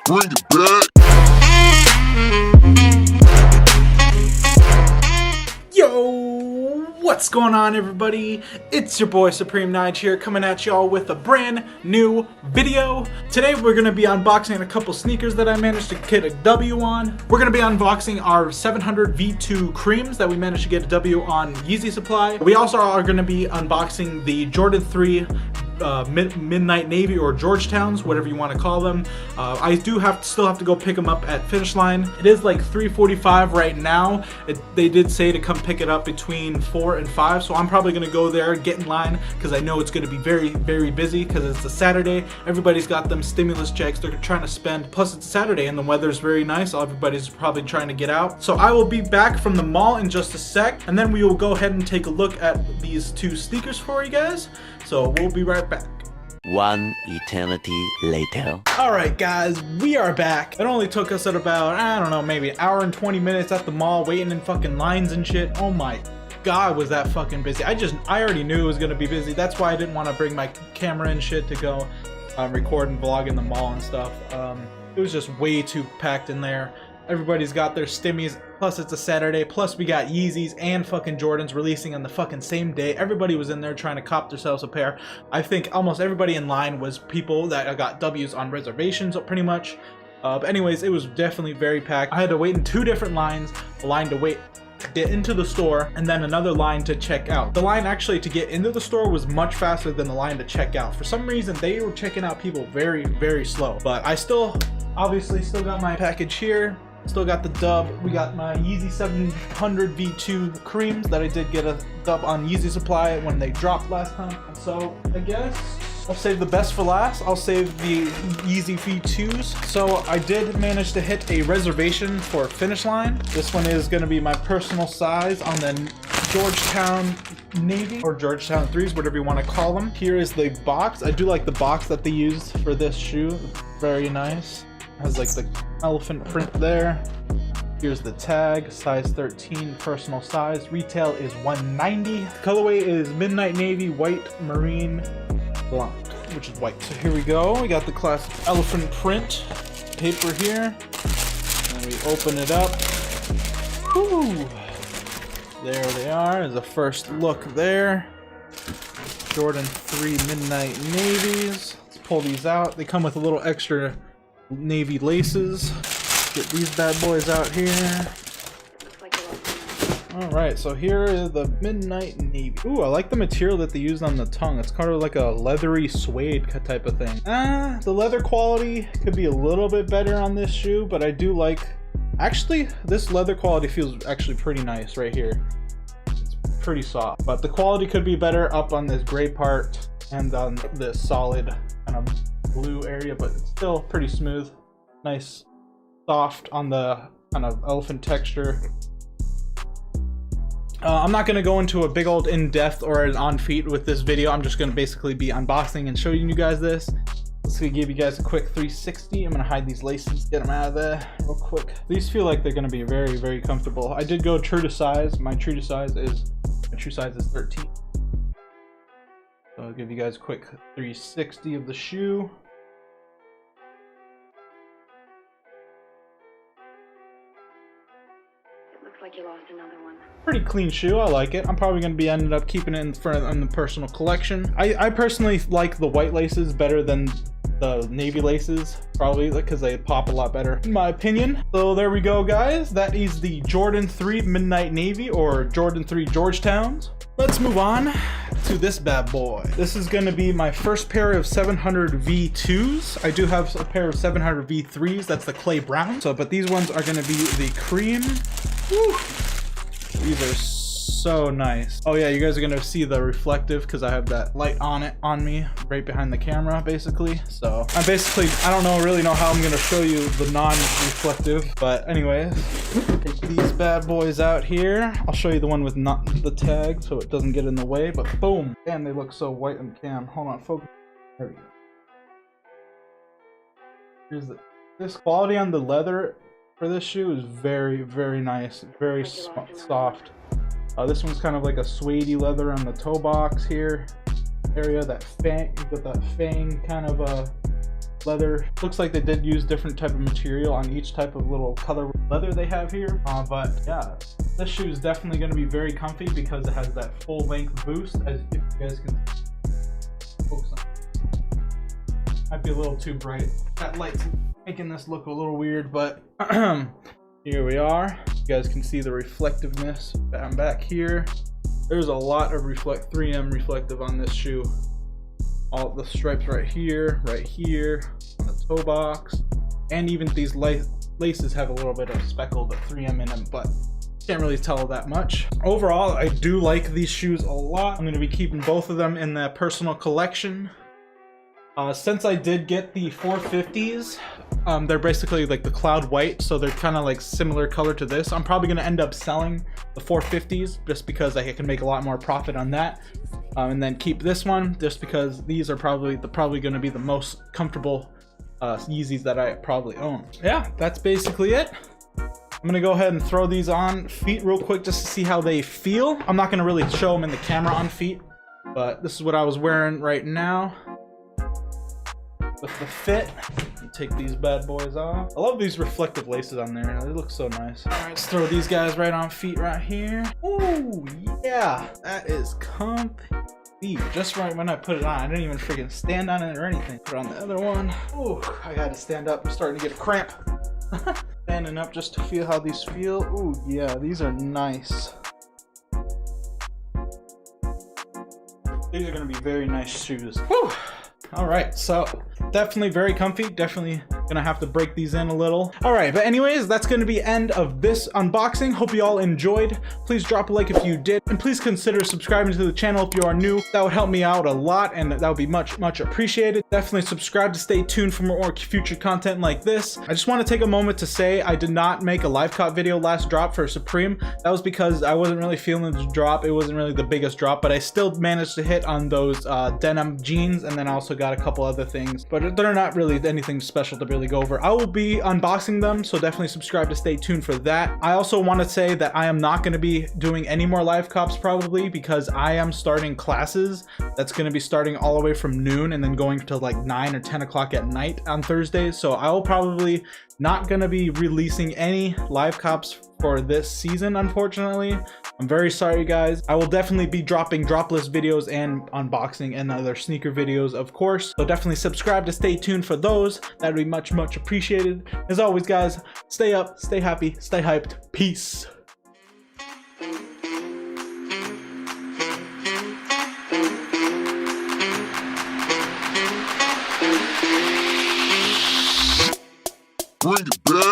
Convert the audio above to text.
Bring it back. Yo, what's going on, everybody? It's your boy Supreme Nige here, coming at y'all with a brand new video. Today we're gonna be unboxing a couple sneakers that I managed to get a W on. We're gonna be unboxing our 700 V2 creams that we managed to get a W on Yeezy Supply. We also are gonna be unboxing the Jordan 3 Midnight Navy, or Georgetowns, whatever you want to call them. I do still have to go pick them up at Finish Line. It is like 3:45 right now. They did say to come pick it up between 4 and 5, so I'm probably gonna go there, get in line, because I know it's gonna be very, very busy because it's a Saturday. Everybody's got them stimulus checks they're trying to spend, plus it's Saturday and the weather's very nice, so everybody's probably trying to get out. So I will be back from the mall in just a sec, and then we will go ahead and take a look at these two sneakers for you guys. So we'll be right back. One eternity later. Alright guys, we are back. It only took us at about, I don't know, maybe an hour and 20 minutes at the mall waiting in fucking lines and shit. Oh my god, was that fucking busy. I already knew it was gonna be busy. That's why I didn't want to bring my camera and shit to go record and vlog in the mall and stuff. It was just way too packed in there. Everybody's got their stimmies, plus it's a Saturday, plus we got Yeezys and fucking Jordans releasing on the fucking same day. Everybody was in there trying to cop themselves a pair. I think almost everybody in line was people that got W's on reservations pretty much. But anyways, it was definitely very packed. I had to wait in two different lines, a line to wait to get into the store, and then another line to check out. The line actually to get into the store was much faster than the line to check out. For some reason, they were checking out people very, very slow. But I obviously still got my package here. Still got the dub. We got my Yeezy 700 V2 creams that I did get a dub on Yeezy Supply when they dropped last time. So I guess I'll save the best for last. I'll save the Yeezy V2s. So I did manage to hit a reservation for Finish Line. This one is going to be my personal size on the Georgetown Navy, or Georgetown 3s, whatever you want to call them. Here is the box. I do like the box that they used for this shoe. Very nice. Has like the elephant print there. Here's the tag, size 13, personal size. Retail is $190. The colorway is Midnight Navy, White Marine Blanc, which is white. So here we go. We got the classic elephant print paper here. And we open it up. Woo! There they are. Is the first look there. Jordan 3 Midnight Navies. Let's pull these out. They come with a little extra navy laces. Get these bad boys out here. Alright, so here is the Midnight Navy. Ooh, I like the material that they used on the tongue. It's kind of like a leathery suede type of thing. The leather quality could be a little bit better on this shoe, but I do like... Actually, this leather quality feels actually pretty nice right here. It's pretty soft, but the quality could be better up on this gray part and on this solid kind of blue area, but it's still pretty smooth. Nice soft on the kind of elephant texture. I'm not going to go into a big old in-depth or an on-feet with this video. I'm just going to basically be unboxing and showing you guys this. Let's give you guys a quick 360. I'm going to hide these laces, get them out of there real quick. These feel like they're going to be very, very comfortable. I did go true to size. My true size is 13. So I'll give you guys a quick 360 of the shoe. Like you lost another one. Pretty clean shoe. I like it. I'm probably going to be ended up keeping it in the personal collection. I personally like the white laces better than the navy laces, probably because they pop a lot better in my opinion. So there we go, guys. That is the Jordan 3 Midnight Navy, or Jordan 3 Georgetowns. Let's move on to this bad boy. This is going to be my first pair of 700 V2s. I do have a pair of 700 V3s. That's the clay brown. But these ones are going to be the cream. Woo. These are so nice. Oh yeah, you guys are gonna see the reflective because I have that light on me right behind the camera basically. So I don't really know how I'm gonna show you the non-reflective, but anyways, take these bad boys out here. I'll show you the one with not the tag so it doesn't get in the way, but boom. Damn, they look so white on cam. Hold on, focus. There we go. Here's this quality on the leather for this shoe is very, very nice, very soft. This one's kind of like a suede leather on the toe box here area. That fang, with that fang kind of leather. Looks like they did use different type of material on each type of little color leather they have here. But yeah, this shoe is definitely going to be very comfy because it has that full length boost, as if you guys can focus on. Might be a little too bright. That light's making this look a little weird, but here we are. You guys can see the reflectiveness. I'm back here. There's a lot of 3M reflective on this shoe. All the stripes right here, on the toe box, and even these laces have a little bit of speckled 3M in them, but can't really tell that much. Overall, I do like these shoes a lot. I'm going to be keeping both of them in the personal collection. Since I did get the 450s, they're basically like the cloud white, so they're kind of like similar color to this. I'm probably going to end up selling the 450s just because I can make a lot more profit on that, and then keep this one just because these are probably going to be the most comfortable Yeezys that I probably own. Yeah, that's basically it. I'm gonna go ahead and throw these on feet real quick just to see how they feel. I'm not gonna really show them in the camera on feet, but this is what I was wearing right now. With the fit, take these bad boys off. I love these reflective laces on there. They look so nice. All right, let's throw these guys right on feet right here. Ooh, yeah, that is comfy. Just right when I put it on, I didn't even freaking stand on it or anything. Put on the other one. Ooh, I had to stand up. I'm starting to get a cramp. Standing up just to feel how these feel. Ooh, yeah, these are nice. These are gonna be very nice shoes. Whew. All right, so definitely very comfy. Definitely gonna have to break these in a little. All right, but anyways, that's gonna be end of this unboxing. Hope you all enjoyed. Please drop a like if you did, and please consider subscribing to the channel if you are new. That would help me out a lot, and that would be much appreciated. Definitely subscribe to stay tuned for more future content like this. I just want to take a moment to say I did not make a live cop video last drop for Supreme. That was because I wasn't really feeling the drop. It wasn't really the biggest drop, but I still managed to hit on those denim jeans, and then I also got a couple other things, but they're not really anything special to really go over. I will be unboxing them, so definitely subscribe to stay tuned for that. I also want to say that I am not going to be doing any more live cops probably because I am starting classes. That's going to be starting all the way from noon and then going to like 9 or 10 o'clock at night on Thursdays. So I will probably not going to be releasing any live cops for this season, unfortunately. I'm very sorry, guys. I will definitely be dropping dropless videos and unboxing and other sneaker videos, of course. So definitely subscribe to stay tuned for those. That'd be much appreciated. As always, guys, stay up, stay happy, stay hyped. Peace. Bring it back.